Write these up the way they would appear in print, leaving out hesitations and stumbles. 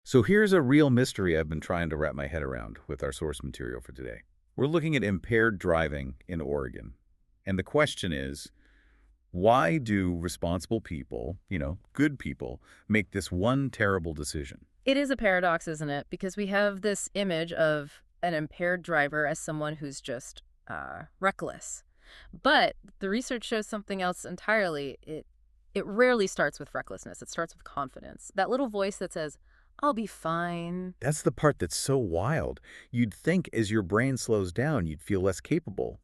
So here's a real mystery I've been trying to wrap my head around with our source material for today. We're looking at impaired driving in Oregon. And the question is, why do responsible people, good people, make this one terrible decision? It is a paradox, isn't it? Because we have this image of an impaired driver as someone who's just reckless. But the research shows something else entirely. It rarely starts with recklessness. It starts with confidence. That little voice that says, I'll be fine. That's the part that's so wild. You'd think as your brain slows down, you'd feel less capable.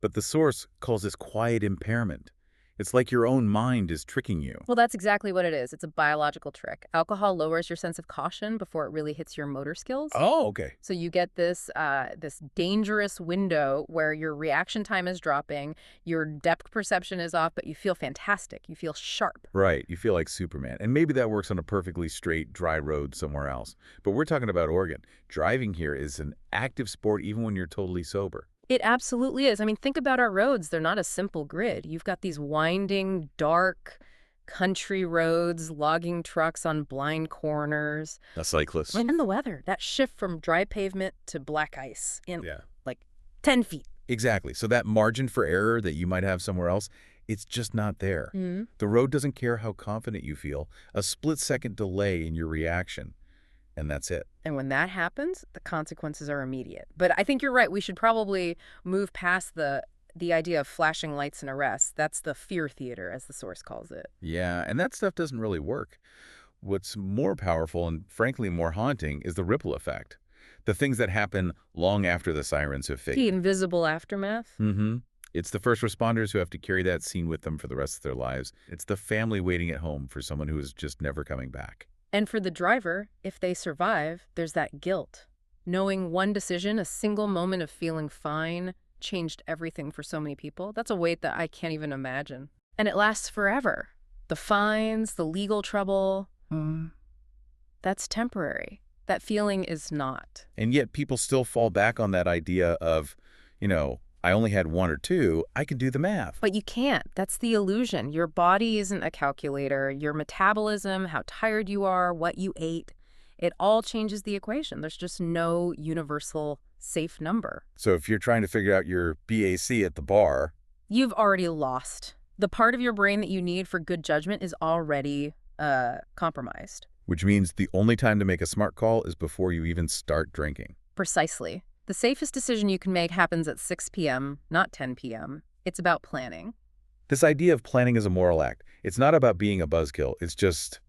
But the source calls this quiet impairment. It's like your own mind is tricking you. Well, that's exactly what it is. It's a biological trick. Alcohol lowers your sense of caution before it really hits your motor skills. Oh, okay. So you get this dangerous window where your reaction time is dropping, your depth perception is off, but you feel fantastic. You feel sharp. Right, you feel like Superman. And maybe that works on a perfectly straight, dry road somewhere else. But we're talking about Oregon. Driving here is an active sport even when you're totally sober. It absolutely is. I mean, think about our roads. They're not a simple grid. You've got these winding, dark country roads, logging trucks on blind corners. A cyclist. And the weather, that shift from dry pavement to black ice in Yeah. like 10 feet. Exactly. So that margin for error that you might have somewhere else, it's just not there. The road doesn't care how confident you feel. A split-second delay in your reaction, and that's it. And when that happens, the consequences are immediate. But I think you're right. We should probably move past the idea of flashing lights and arrests. That's the fear theater, as the source calls it. Yeah, and that stuff doesn't really work. What's more powerful and frankly more haunting is the ripple effect. The things that happen long after the sirens have The faded. invisible aftermath. It's the first responders who have to carry that scene with them for the rest of their lives. It's the family waiting at home for someone who is just never coming back. And for the driver, if they survive, there's that guilt. Knowing one decision, a single moment of feeling fine, changed everything for so many people. That's a weight that I can't even imagine. And it lasts forever. The fines, the legal trouble, that's temporary. That feeling is not. And yet people still fall back on that idea of, I only had one or two, I can do the math. But you can't. That's the illusion. Your body isn't a calculator. Your metabolism, how tired you are, what you ate, it all changes the equation. There's just no universal safe number. So if you're trying to figure out your BAC at the bar, You've already lost. The part of your brain that you need for good judgment is already compromised. which means the only time to make a smart call is before you even start drinking. Precisely. The safest decision you can make happens at 6 p.m., not 10 p.m. It's about planning. This idea of planning is a moral act. It's not about being a buzzkill. It's just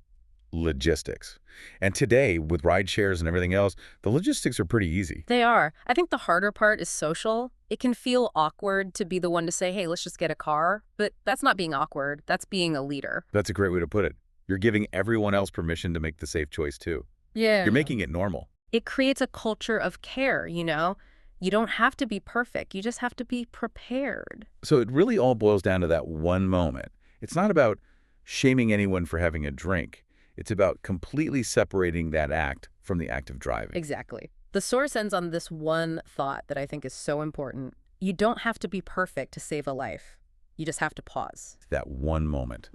logistics. And today, with ride shares and everything else, the logistics are pretty easy. They are. I think the harder part is social. It can feel awkward to be the one to say, hey, let's just get a car. But that's not being awkward. That's being a leader. That's a great way to put it. You're giving everyone else permission to make the safe choice, too. Yeah. You're making it normal. It creates a culture of care, You don't have to be perfect. You just have to be prepared. So it really all boils down to that one moment. It's not about shaming anyone for having a drink. It's about completely separating that act from the act of driving. Exactly. The source ends on this one thought that I think is so important. You don't have to be perfect to save a life. You just have to pause. That one moment.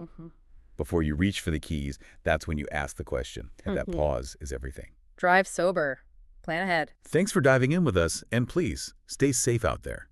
Before you reach for the keys, that's when you ask the question. And that pause is everything. Drive sober. Plan ahead. Thanks for diving in with us, and please, stay safe out there.